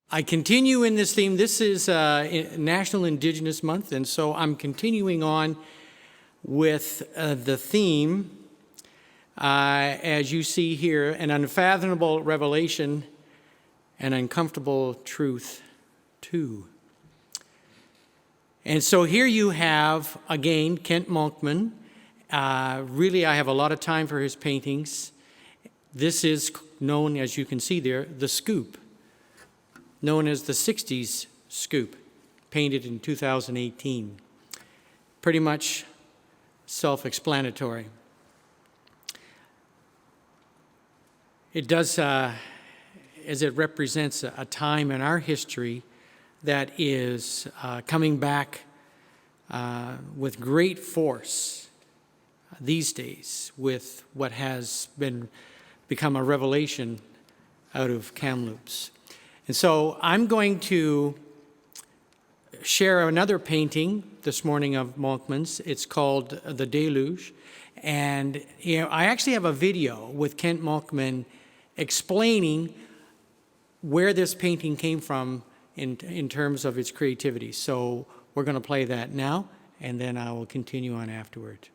I continue in this theme. This is National Indigenous Month, and so I'm continuing on with the theme, as you see here, an unfathomable revelation, an uncomfortable truth too. And so here you have, again, Kent Malkman. Really, I have a lot of time for his paintings. This is known, as you can see there, the Scoop, known as the 60s Scoop, painted in 2018. Pretty much self-explanatory. It does, as it represents a time in our history that is coming back with great force these days with what has become a revelation out of Kamloops. And so I'm going to share another painting this morning of Malkman's. It's called The Deluge. And I actually have a video with Kent Malkman explaining where this painting came from in terms of its creativity. So we're going to play that now, and then I will continue on afterward.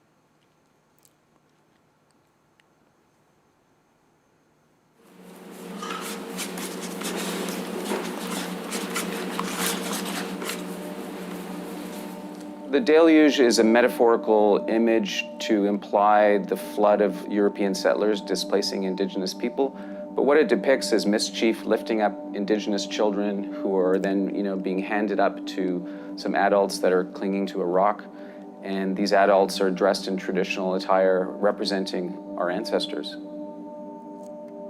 The deluge is a metaphorical image to imply the flood of European settlers displacing Indigenous people. But what it depicts is mischief lifting up Indigenous children who are then, being handed up to some adults that are clinging to a rock. And these adults are dressed in traditional attire representing our ancestors.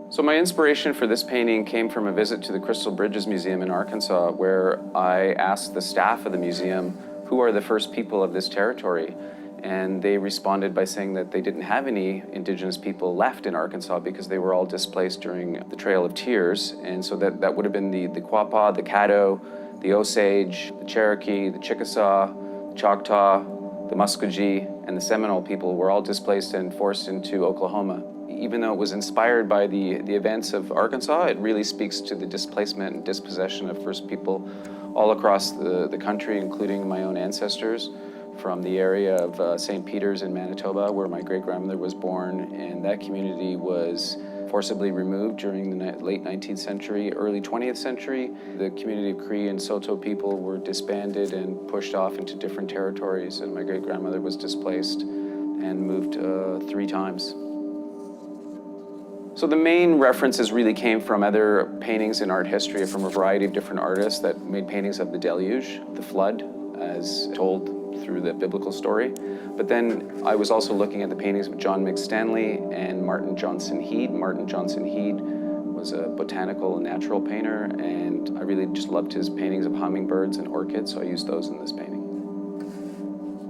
So my inspiration for this painting came from a visit to the Crystal Bridges Museum in Arkansas, where I asked the staff of the museum who are the first people of this territory. And they responded by saying that they didn't have any Indigenous people left in Arkansas because they were all displaced during the Trail of Tears. And so that would have been the Quapaw, the Caddo, the Osage, the Cherokee, the Chickasaw, the Choctaw, the Muskogee, and the Seminole people were all displaced and forced into Oklahoma. Even though it was inspired by the events of Arkansas, it really speaks to the displacement and dispossession of First People all across the country, including my own ancestors from the area of St. Peter's in Manitoba, where my great-grandmother was born, and that community was forcibly removed during the late 19th century, early 20th century. The community of Cree and Saulteaux people were disbanded and pushed off into different territories, and my great-grandmother was displaced and moved 3 times. So the main references really came from other paintings in art history from a variety of different artists that made paintings of the deluge, the flood, as told through the biblical story. But then I was also looking at the paintings of John McStanley and Martin Johnson Head. Martin Johnson Head was a botanical and natural painter, and I really just loved his paintings of hummingbirds and orchids, so I used those in this painting.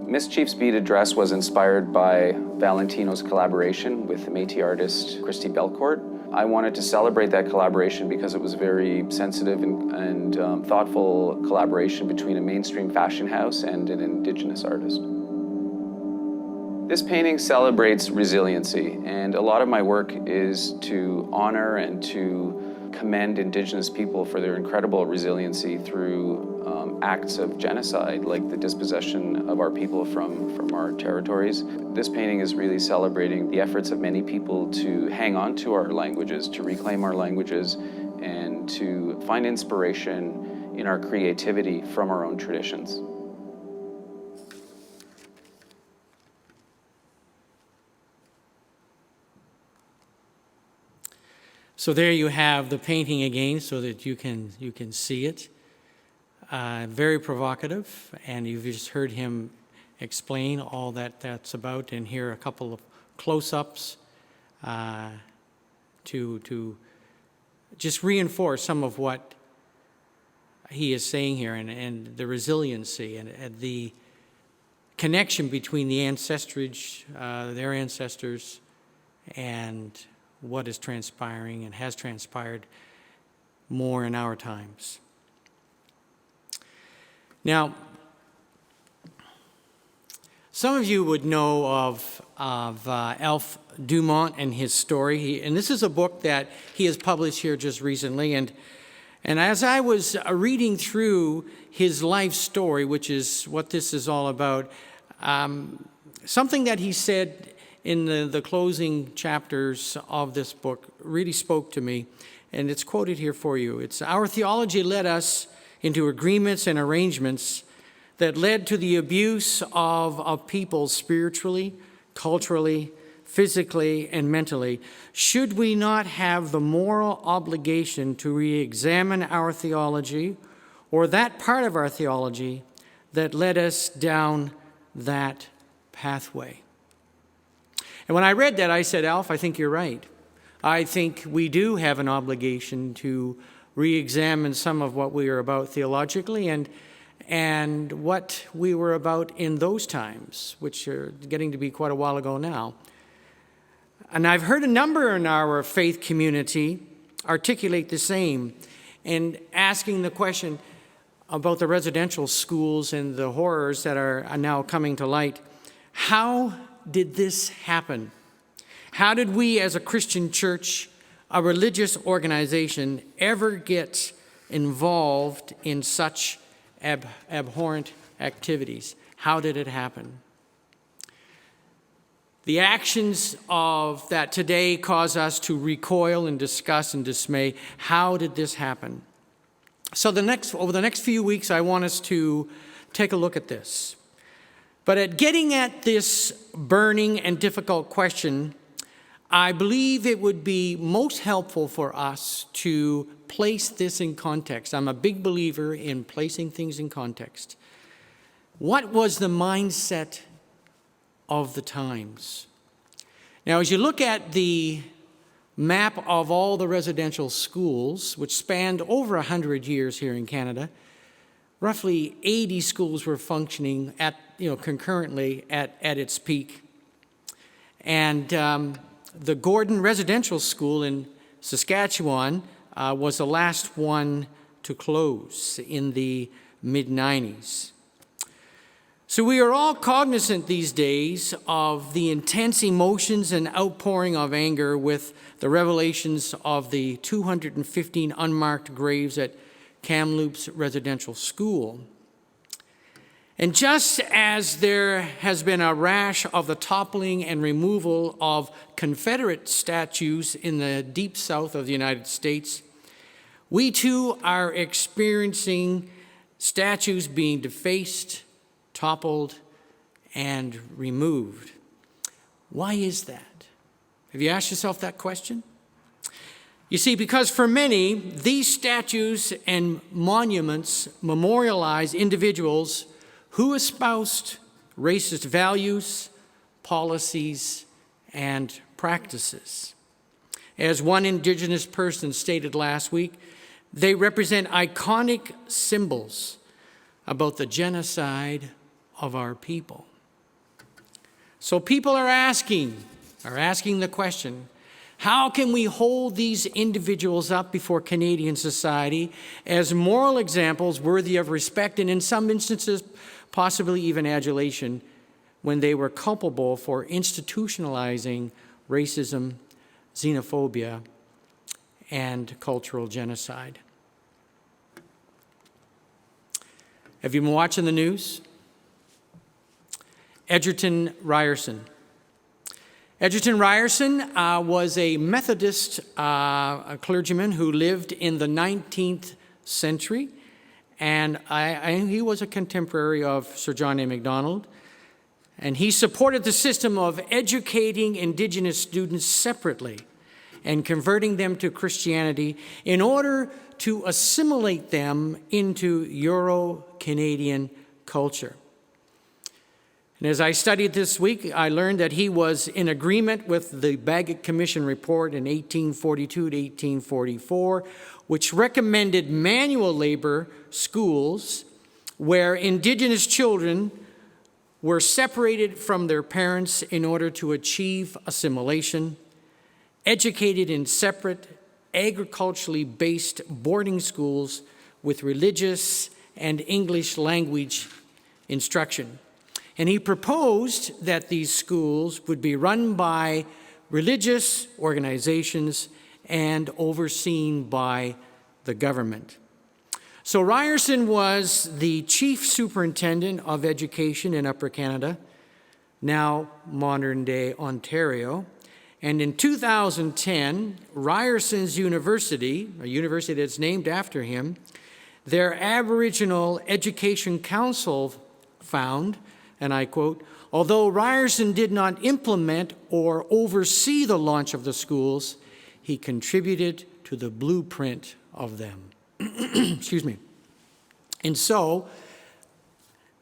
Mischief's beaded dress was inspired by Valentino's collaboration with the Métis artist Christy Belcourt. I wanted to celebrate that collaboration because it was a very sensitive and thoughtful collaboration between a mainstream fashion house and an Indigenous artist. This painting celebrates resiliency, and a lot of my work is to honor and to commend Indigenous people for their incredible resiliency through acts of genocide, like the dispossession of our people from our territories. This painting is really celebrating the efforts of many people to hang on to our languages, to reclaim our languages, and to find inspiration in our creativity from our own traditions. So there you have the painting again so that you can see it. Very provocative, and you've just heard him explain all that's about, and here a couple of close-ups to just reinforce some of what he is saying here, and the resiliency and the connection between the their ancestors, and what is transpiring and has transpired more in our times. Now, some of you would know of Alf Dumont and his story. And this is a book that he has published here just recently. And And as I was reading through his life story, which is what this is all about, something that he said in the closing chapters of this book really spoke to me, and it's quoted here for you. It's, "Our theology led us into agreements and arrangements that led to the abuse of people spiritually, culturally, physically, and mentally. Should we not have the moral obligation to re-examine our theology or that part of our theology that led us down that pathway?" And when I read that, I said, Alf, I think you're right. I think we do have an obligation to re-examine some of what we are about theologically and what we were about in those times, which are getting to be quite a while ago now. And I've heard a number in our faith community articulate the same and asking the question about the residential schools and the horrors that are now coming to light. How did this happen? How did we as a Christian church, a religious organization, ever get involved in such abhorrent activities? How did it happen? The actions of that today cause us to recoil and disgust and dismay. How did this happen? So over the next few weeks, I want us to take a look at this. But at getting at this burning and difficult question, I believe it would be most helpful for us to place this in context. I'm a big believer in placing things in context. What was the mindset of the times? Now, as you look at the map of all the residential schools, which spanned over 100 years here in Canada, roughly 80 schools were functioning concurrently at its peak. And the Gordon Residential School in Saskatchewan was the last one to close in the mid-90s. So we are all cognizant these days of the intense emotions and outpouring of anger with the revelations of the 215 unmarked graves at Kamloops Residential School. And just as there has been a rash of the toppling and removal of Confederate statues in the deep south of the United States, we too are experiencing statues being defaced, toppled, and removed. Why is that? Have you asked yourself that question? You see, because for many, these statues and monuments memorialize individuals who espoused racist values, policies, and practices. As one Indigenous person stated last week, they represent iconic symbols about the genocide of our people. So people are asking the question, how can we hold these individuals up before Canadian society as moral examples worthy of respect and in some instances possibly even adulation when they were culpable for institutionalizing racism, xenophobia, and cultural genocide? Have you been watching the news? Edgerton Ryerson. Edgerton Ryerson was a Methodist clergyman who lived in the 19th century, and he was a contemporary of Sir John A. Macdonald, and he supported the system of educating Indigenous students separately and converting them to Christianity in order to assimilate them into Euro-Canadian culture. And as I studied this week, I learned that he was in agreement with the Bagot Commission report in 1842 to 1844, which recommended manual labor schools where Indigenous children were separated from their parents in order to achieve assimilation, educated in separate, agriculturally based boarding schools with religious and English language instruction. And he proposed that these schools would be run by religious organizations and overseen by the the government. So Ryerson was the chief superintendent of education in Upper Canada, now modern-day Ontario. And in 2010, Ryerson's University, a university that's named after him, their Aboriginal Education Council found, and I quote, "Although Ryerson did not implement or oversee the launch of the schools, he contributed to the blueprint of them." Excuse me. And so,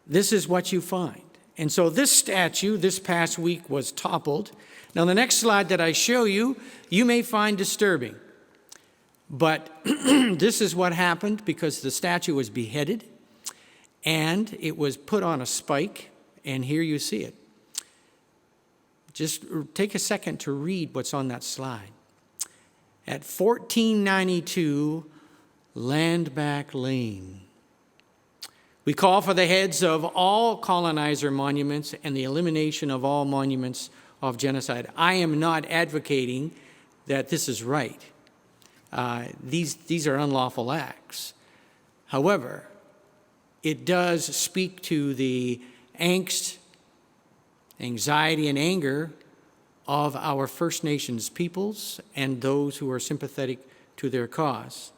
this is what you find. And so this statue this past week was toppled. Now the next slide that I show you, you may find disturbing. But this is what happened because the statue was beheaded and it was put on a spike, and here you see it. Just take a second to read what's on that slide. At 1492 Landback Lane. We call for the heads of all colonizer monuments and the elimination of all monuments of genocide. I am not advocating that this is right. These are unlawful acts. However, it does speak to the angst, anxiety, and anger of our First Nations peoples and those who are sympathetic to their cause.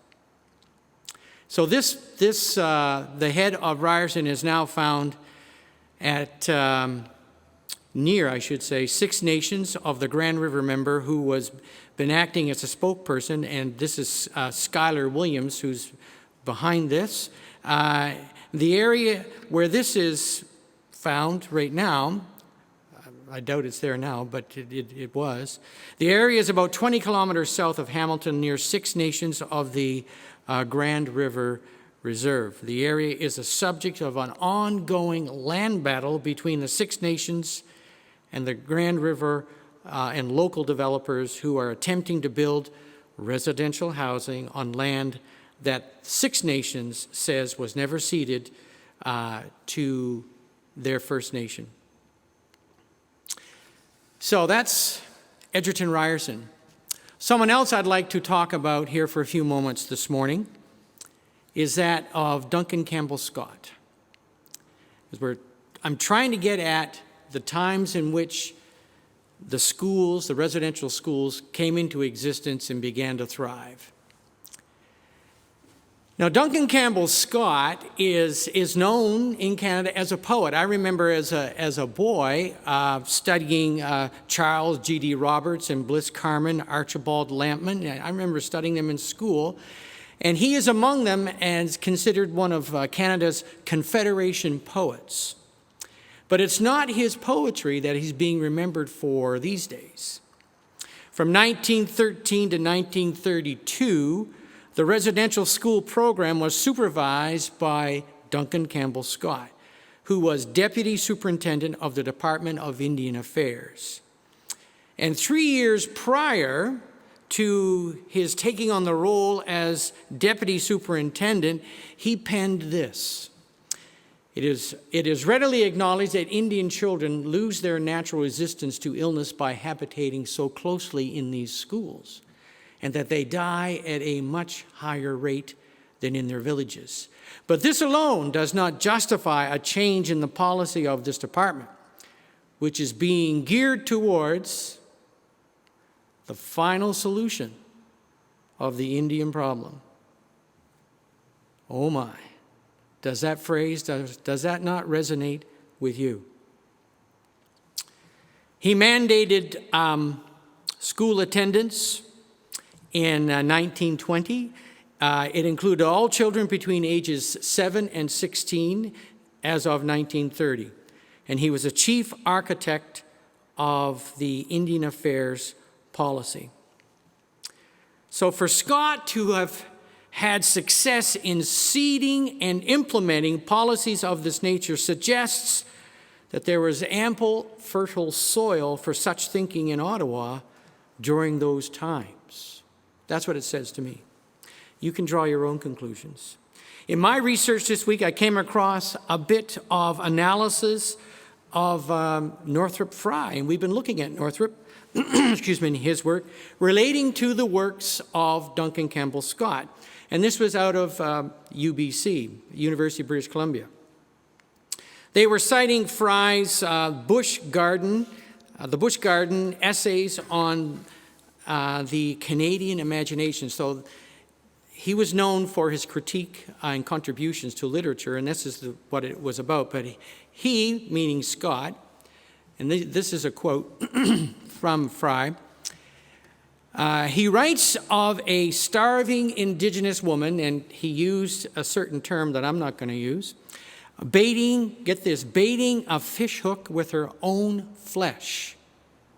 So the head of Ryerson is now found at near, Six Nations of the Grand River member who was been acting as a spokesperson, and this is Skylar Williams who's behind this. The area where this is found right now, I doubt it's there now, but it was. The area is about 20 kilometers south of Hamilton near Six Nations of the Grand River Reserve. The area is a subject of an ongoing land battle between the Six Nations and the Grand River and local developers who are attempting to build residential housing on land that Six Nations says was never ceded to their First Nation. So that's Egerton Ryerson. Someone else I'd like to talk about here for a few moments this morning is that of Duncan Campbell Scott. I'm trying to get at the times in which the schools, the residential schools, came into existence and began to thrive. Now, Duncan Campbell Scott is known in Canada as a poet. I remember as a boy studying Charles G.D. Roberts and Bliss Carman, Archibald Lampman. I remember studying them in school. And he is among them and considered one of Canada's Confederation poets. But it's not his poetry that he's being remembered for these days. From 1913 to 1932, the residential school program was supervised by Duncan Campbell Scott, who was Deputy Superintendent of the Department of Indian Affairs. And 3 years prior to his taking on the role as Deputy Superintendent, he penned this. It is readily acknowledged that Indian children lose their natural resistance to illness by habitating so closely in these schools, and that they die at a much higher rate than in their villages. But this alone does not justify a change in the policy of this department, which is being geared towards the final solution of the Indian problem. Oh my. Does that phrase, does that not resonate with you? He mandated school attendance in 1920. It included all children between ages 7 and 16 as of 1930. And he was a chief architect of the Indian Affairs policy. So for Scott to have had success in seeding and implementing policies of this nature suggests that there was ample fertile soil for such thinking in Ottawa during those times. That's what it says to me. You can draw your own conclusions. In my research this week, I came across a bit of analysis of Northrop Frye, and we've been looking at Northrop, excuse me, in his work, relating to the works of Duncan Campbell Scott. And this was out of UBC, University of British Columbia. They were citing Frye's the Bush Garden essays on the Canadian imagination. So he was known for his critique and contributions to literature, and this is what it was about. But he, meaning Scott, and this is a quote from Frye, he writes of a starving Indigenous woman, and he used a certain term that I'm not going to use, baiting, get this, baiting a fish hook with her own flesh.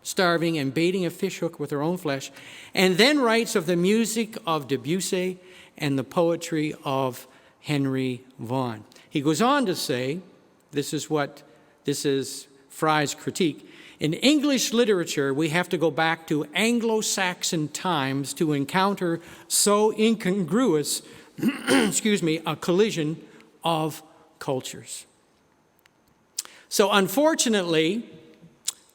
Starving and baiting a fish hook with her own flesh. And then writes of the music of Debussy and the poetry of Henry Vaughan. He goes on to say, this is Frye's critique, in English literature, we have to go back to Anglo-Saxon times to encounter so incongruous, a collision of cultures. So unfortunately,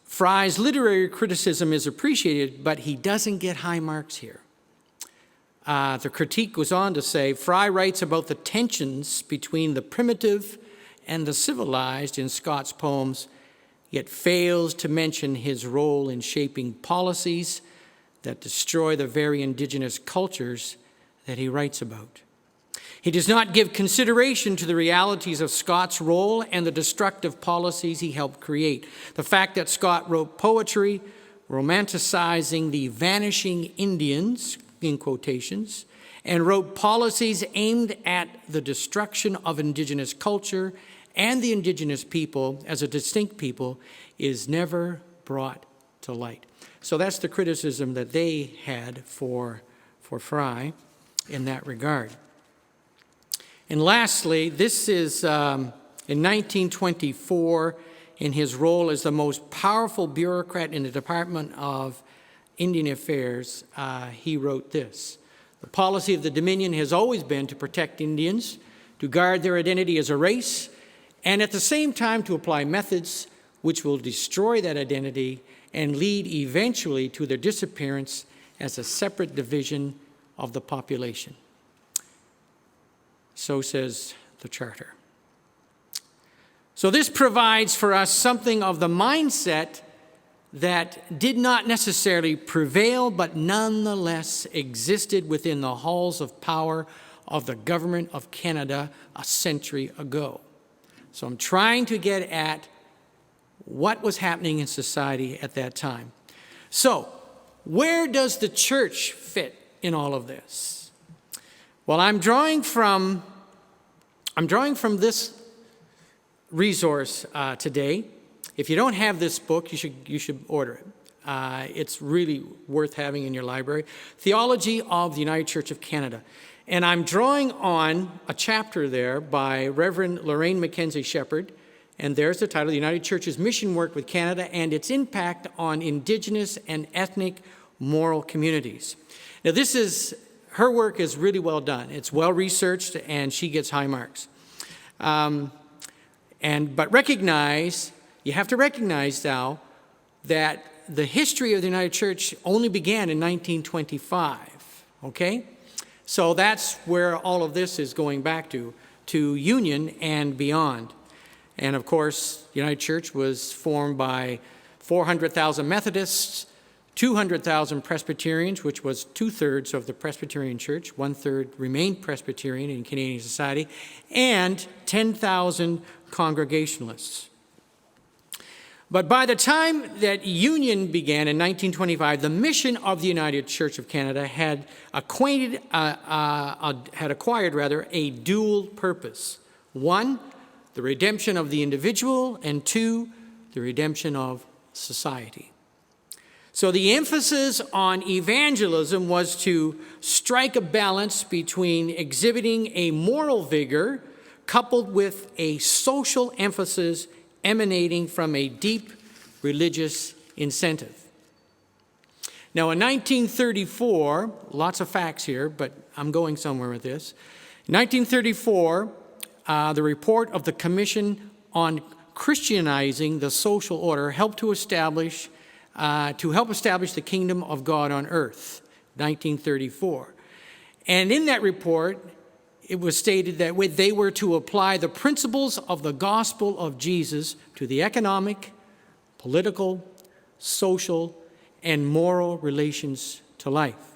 Frye's literary criticism is appreciated, but he doesn't get high marks here. The critique goes on to say, Frye writes about the tensions between the primitive and the civilized in Scott's poems, yet fails to mention his role in shaping policies that destroy the very indigenous cultures that he writes about. He does not give consideration to the realities of Scott's role and the destructive policies he helped create. The fact that Scott wrote poetry romanticizing the vanishing Indians, in quotations, and wrote policies aimed at the destruction of indigenous culture and the indigenous people as a distinct people is never brought to light. So that's the criticism that they had for Frye in that regard. And lastly, this is in 1924, in his role as the most powerful bureaucrat in the Department of Indian Affairs, he wrote this. The policy of the Dominion has always been to protect Indians, to guard their identity as a race, and at the same time to apply methods which will destroy that identity and lead eventually to their disappearance as a separate division of the population. So says the Charter. So this provides for us something of the mindset that did not necessarily prevail, but nonetheless existed within the halls of power of the government of Canada a century ago. So I'm trying to get at what was happening in society at that time. So where does the church fit in all of this? Well, I'm drawing from this resource today. If you don't have this book, you should order it. It's really worth having in your library. Theology of the United Church of Canada. And I'm drawing on a chapter there by Reverend Lorraine Mackenzie Shepherd. And there's the title, The United Church's Mission Work with Canada and Its Impact on Indigenous and Ethnic Moral Communities. Now her work is really well done. It's well researched and she gets high marks. But you have to recognize now that the history of the United Church only began in 1925, okay? So that's where all of this is going back to Union and beyond. And of course, the United Church was formed by 400,000 Methodists, 200,000 Presbyterians, which was 2/3 of the Presbyterian Church, 1/3 remained Presbyterian in Canadian society, and 10,000 Congregationalists. But by the time that Union began in 1925, the mission of the United Church of Canada had acquired a dual purpose. One, the redemption of the individual, and two, the redemption of society. So the emphasis on evangelism was to strike a balance between exhibiting a moral vigor coupled with a social emphasis emanating from a deep religious incentive. Now in 1934, lots of facts here, but I'm going somewhere with this. In 1934, the report of the Commission on Christianizing the social order helped to help establish the kingdom of God on earth, 1934. And in that report, it was stated that they were to apply the principles of the gospel of Jesus to the economic, political, social, and moral relations to life.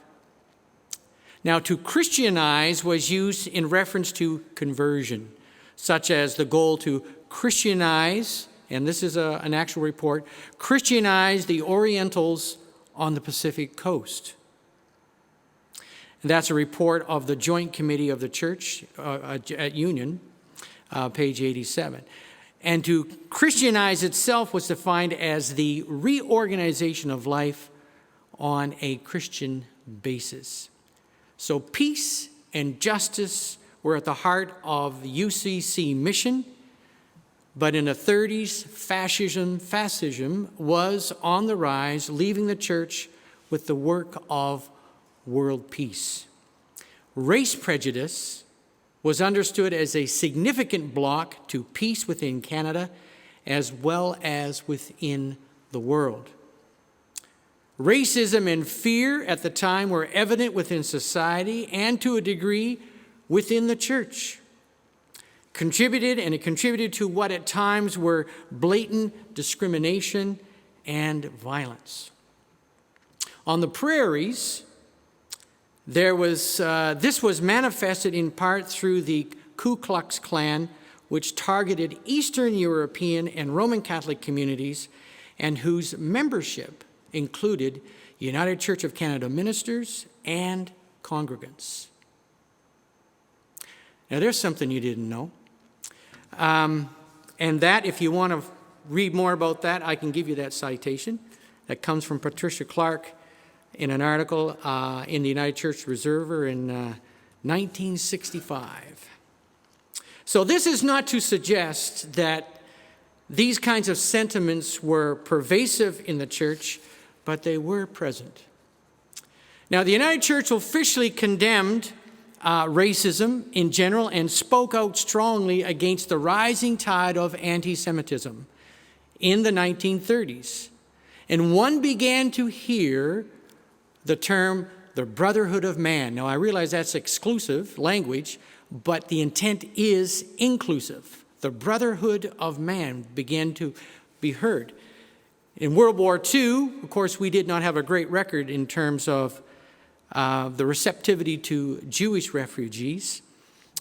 Now, to Christianize was used in reference to conversion, such as the goal to Christianize, and this is an actual report, Christianize the Orientals on the Pacific coast. And that's a report of the Joint Committee of the Church at Union, page 87. And to Christianize itself was defined as the reorganization of life on a Christian basis. So peace and justice were at the heart of the UCC mission, but in the 30s, fascism was on the rise, leaving the church with the work of world peace. Race prejudice was understood as a significant block to peace within Canada as well as within the world. Racism and fear at the time were evident within society and to a degree within the church. It contributed to what at times were blatant discrimination and violence. On the prairies, this was manifested in part through the Ku Klux Klan, which targeted Eastern European and Roman Catholic communities and whose membership included United Church of Canada ministers and congregants. Now, there's something you didn't know. And that, if you want to read more about that, I can give you that citation. That comes from Patricia Clark in an article in the United Church Reserver in 1965. So this is not to suggest that these kinds of sentiments were pervasive in the church, but they were present. Now, the United Church officially condemned racism in general and spoke out strongly against the rising tide of anti-Semitism in the 1930s. And one began to hear the term the brotherhood of man. Now, I realize that's exclusive language, but the intent is inclusive. The brotherhood of man began to be heard. In World War II, of course, we did not have a great record in terms of the receptivity to Jewish refugees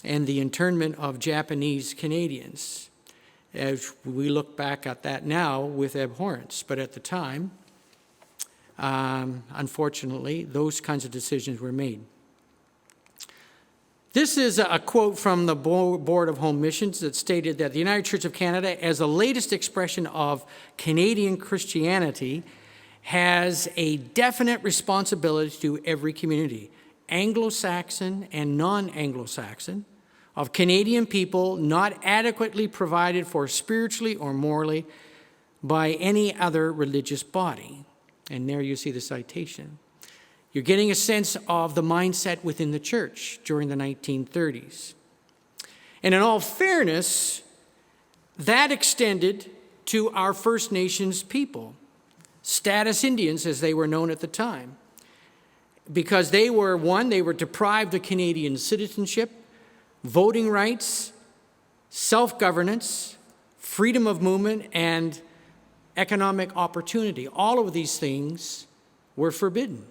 and the internment of Japanese Canadians. As we look back at that now with abhorrence, but at the time, unfortunately, those kinds of decisions were made. This is a quote from the Board of Home Missions that stated that the United Church of Canada, as the latest expression of Canadian Christianity, has a definite responsibility to every community, Anglo-Saxon and non-Anglo-Saxon, of Canadian people not adequately provided for spiritually or morally by any other religious body. And there you see the citation. You're getting a sense of the mindset within the church during the 1930s. And in all fairness, that extended to our First Nations people, status Indians as they were known at the time, because they were deprived of Canadian citizenship, voting rights, self-governance, freedom of movement, and economic opportunity. All of these things were forbidden.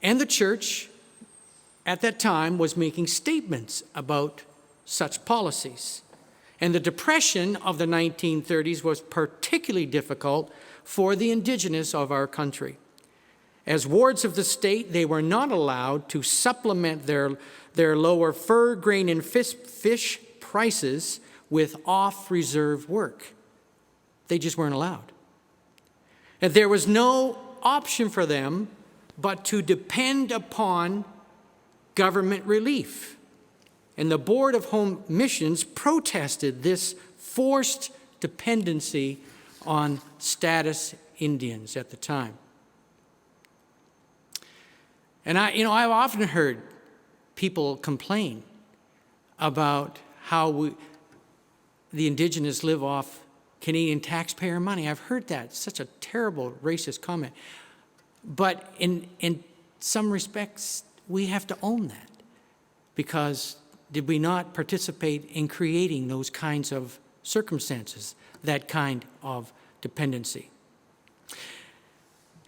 And the church at that time was making statements about such policies. And the depression of the 1930s was particularly difficult for the indigenous of our country. As wards of the state, they were not allowed to supplement their lower fur, grain, and fish prices with off-reserve work. They just weren't allowed. And there was no option for them but to depend upon government relief. And the Board of Home Missions protested this forced dependency on status Indians at the time. And I've often heard people complain about how the Indigenous live off Canadian taxpayer money. I've heard that. Such a terrible racist comment. But in some respects, we have to own that, because did we not participate in creating those kinds of circumstances, that kind of dependency?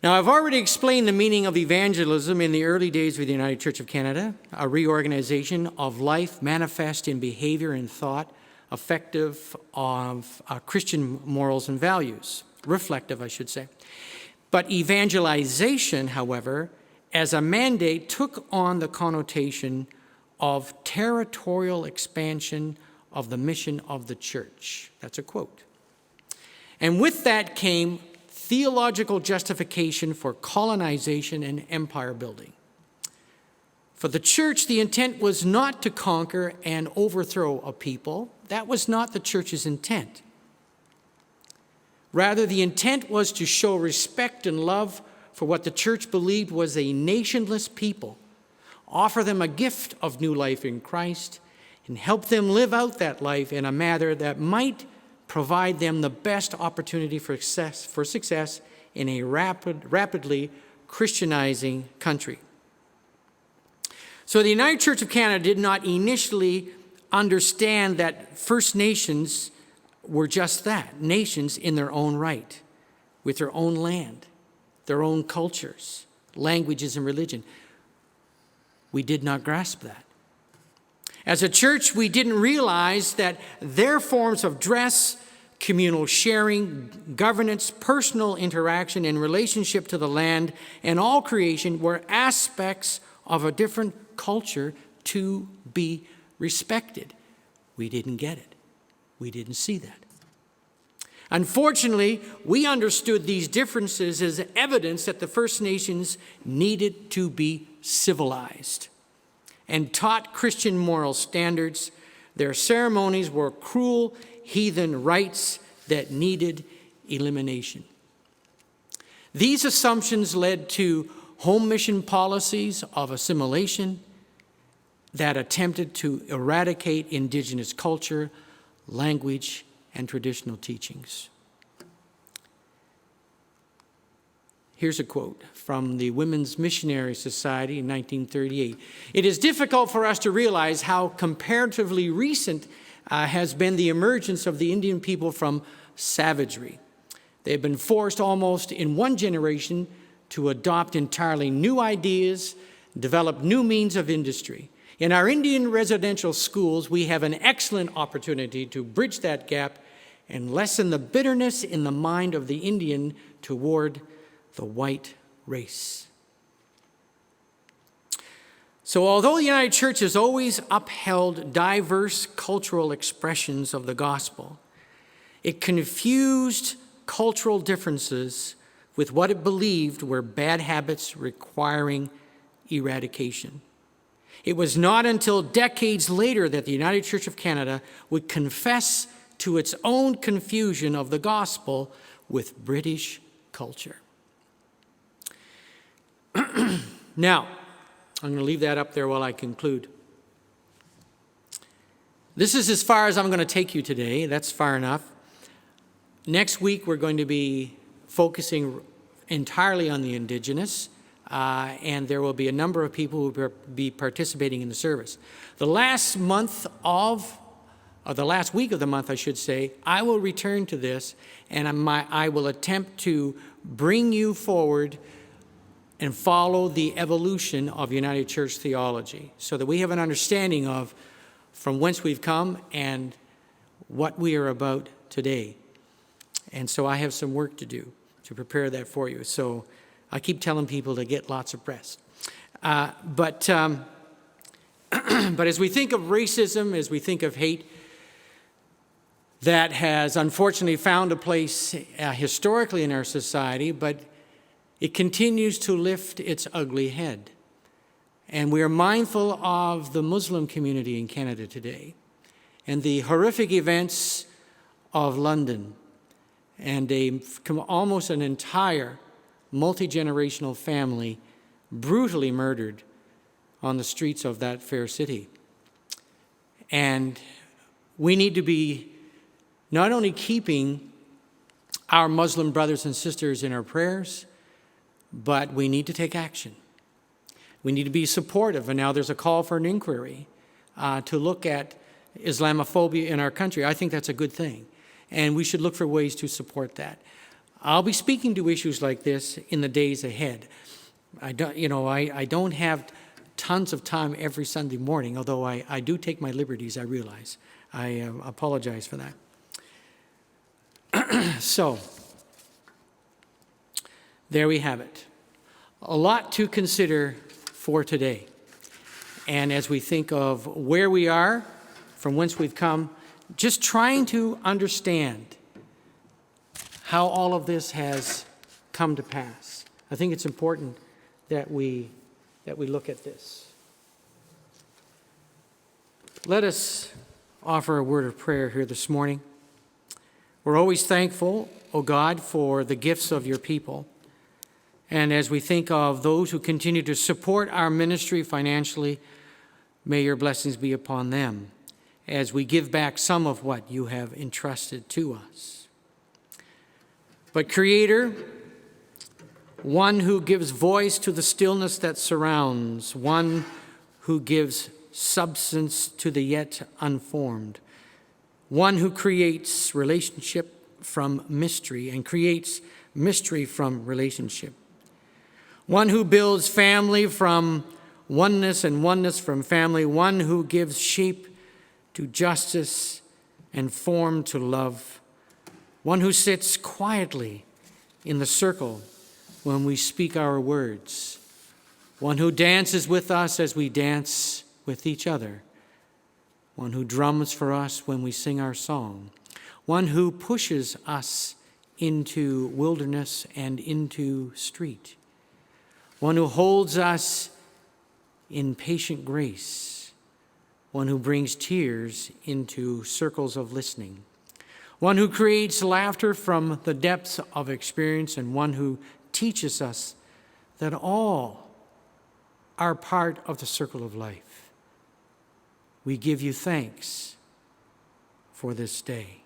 Now, I've already explained the meaning of evangelism in the early days of the United Church of Canada, a reorganization of life manifest in behavior and thought, effective of Christian morals and values, reflective, I should say. But evangelization, however, as a mandate, took on the connotation of territorial expansion of the mission of the church. That's a quote. And with that came theological justification for colonization and empire building. For the church, the intent was not to conquer and overthrow a people. That was not the church's intent. Rather, the intent was to show respect and love for what the church believed was a nationless people, offer them a gift of new life in Christ, and help them live out that life in a manner that might provide them the best opportunity for success in a rapidly Christianizing country. So the United Church of Canada did not initially understand that First Nations were just that, nations in their own right, with their own land, their own cultures, languages, and religion. We did not grasp that. As a church, we didn't realize that their forms of dress, communal sharing, governance, personal interaction, and relationship to the land and all creation were aspects of a different culture to be respected. We didn't get it. We didn't see that. Unfortunately, we understood these differences as evidence that the First Nations needed to be civilized and taught Christian moral standards. Their ceremonies were cruel, heathen rites that needed elimination. These assumptions led to home mission policies of assimilation that attempted to eradicate Indigenous culture, language, and traditional teachings. Here's a quote from the Women's Missionary Society in 1938. "It is difficult for us to realize how comparatively recent has been the emergence of the Indian people from savagery. They have been forced almost in one generation to adopt entirely new ideas, develop new means of industry. In our Indian residential schools, we have an excellent opportunity to bridge that gap and lessen the bitterness in the mind of the Indian toward the white race." So although the United Church has always upheld diverse cultural expressions of the gospel, it confused cultural differences with what it believed were bad habits requiring eradication. It was not until decades later that the United Church of Canada would confess to its own confusion of the gospel with British culture. Now, I'm going to leave that up there while I conclude. This is as far as I'm going to take you today. That's far enough. Next week, we're going to be focusing entirely on the Indigenous, and there will be a number of people who will be participating in the service. The last week of the month, I should say, I will return to this, and I will attempt to bring you forward and follow the evolution of United Church theology so that we have an understanding of from whence we've come and what we are about today. And so I have some work to do to prepare that for you. So I keep telling people to get lots of rest. But as we think of racism, as we think of hate, that has unfortunately found a place historically in our society, but it continues to lift its ugly head. And we are mindful of the Muslim community in Canada today and the horrific events of London and almost an entire multi-generational family brutally murdered on the streets of that fair city. And we need to be not only keeping our Muslim brothers and sisters in our prayers, but we need to take action. We need to be supportive, and now there's a call for an inquiry to look at Islamophobia in our country. I think that's a good thing, and we should look for ways to support that. I'll be speaking to issues like this in the days ahead. I don't have tons of time every Sunday morning, although I do take my liberties, I realize. I apologize for that. So, there we have it. A lot to consider for today. And as we think of where we are, from whence we've come, just trying to understand how all of this has come to pass. I think it's important that we look at this. Let us offer a word of prayer here this morning. We're always thankful, O God, for the gifts of your people. And as we think of those who continue to support our ministry financially, may your blessings be upon them as we give back some of what you have entrusted to us. But Creator, one who gives voice to the stillness that surrounds, one who gives substance to the yet unformed, one who creates relationship from mystery and creates mystery from relationship, one who builds family from oneness and oneness from family, one who gives shape to justice and form to love, one who sits quietly in the circle when we speak our words, one who dances with us as we dance with each other, one who drums for us when we sing our song, one who pushes us into wilderness and into street, one who holds us in patient grace, one who brings tears into circles of listening, one who creates laughter from the depths of experience, and one who teaches us that all are part of the circle of life. We give you thanks for this day.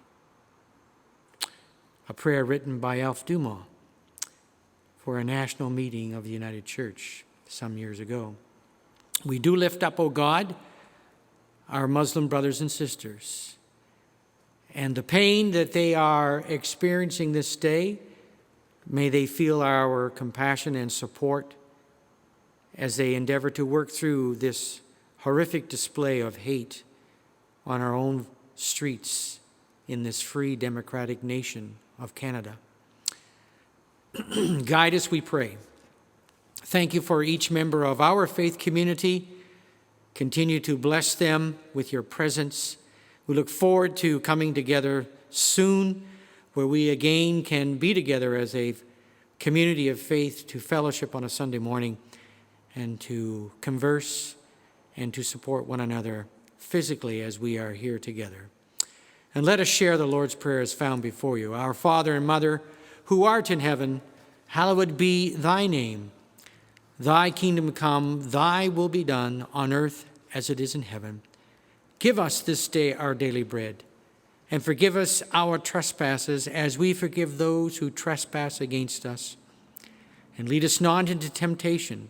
A prayer written by Alf Dumas for a national meeting of the United Church some years ago. We do lift up, O God, our Muslim brothers and sisters, and the pain that they are experiencing this day. May they feel our compassion and support as they endeavor to work through this horrific display of hate on our own streets in this free democratic nation of Canada. Guide us, we pray. Thank you for each member of our faith community. Continue to bless them with your presence. We look forward to coming together soon, where we again can be together as a community of faith to fellowship on a Sunday morning and to converse and to support one another physically as we are here together. And let us share the Lord's Prayer as found before you. Our Father and Mother, who art in heaven, hallowed be thy name. Thy kingdom come, thy will be done on earth as it is in heaven. Give us this day our daily bread, and forgive us our trespasses as we forgive those who trespass against us. And lead us not into temptation,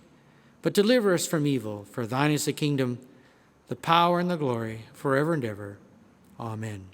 but deliver us from evil. For thine is the kingdom, the power, and the glory, forever and ever. Amen.